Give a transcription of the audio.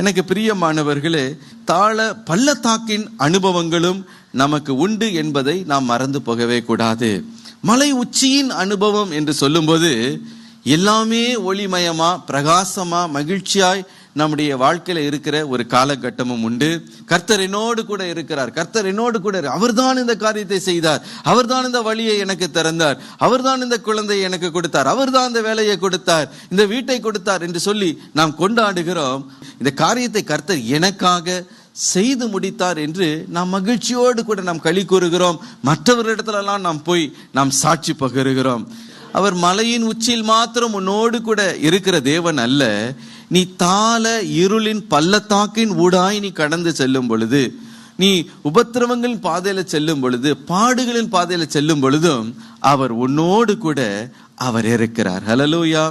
எனக்கு பிரியமானவர்களே, தாழ பள்ளத்தாக்கின் அனுபவங்களும் நமக்கு உண்டு என்பதை நாம் மறந்து போகவே கூடாது. மலை உச்சியின் அனுபவம் என்று சொல்லும்போது எல்லாமே ஒளிமயமா, பிரகாசமா, மகிழ்ச்சியாய் நம்முடைய வாழ்க்கையில இருக்கிற ஒரு காலகட்டமும் உண்டு. கர்த்தர் என்னோடு கூட இருக்கிறார், கர்த்தர் என்னோடு கூட, அவர்தான் இந்த காரியத்தை செய்தார், அவர்தான் இந்த வழியை எனக்கு திறந்தார், அவர்தான் இந்த குழந்தையை எனக்கு கொடுத்தார், அவர்தான் இந்த வேலையை கொடுத்தார், இந்த வீட்டை கொடுத்தார் என்று சொல்லி நாம் கொண்டாடுகிறோம். இந்த காரியத்தை கர்த்தர் எனக்காக செய்து முடித்தார் என்று நாம் மகிழ்ச்சியோடு கூட நாம் களி கூறுகிறோம். மற்றவர்களிடத்திலெல்லாம் நாம் போய் நாம் சாட்சி பகிர்கிறோம். அவர் மலையின் உச்சியில் மாத்திரம் உன்னோடு கூட இருக்கிற தேவன் அல்ல, நீ தாழ இருளின் பள்ளத்தாக்கின் ஊடாய் நீ கடந்து செல்லும் பொழுது, நீ உபத்திரவங்களின் பாதையில செல்லும் பொழுது, பாடுகளின் பாதையில செல்லும் பொழுதும் அவர் உன்னோடு கூட அவர் இருக்கிறார். ஹல்லேலூயா.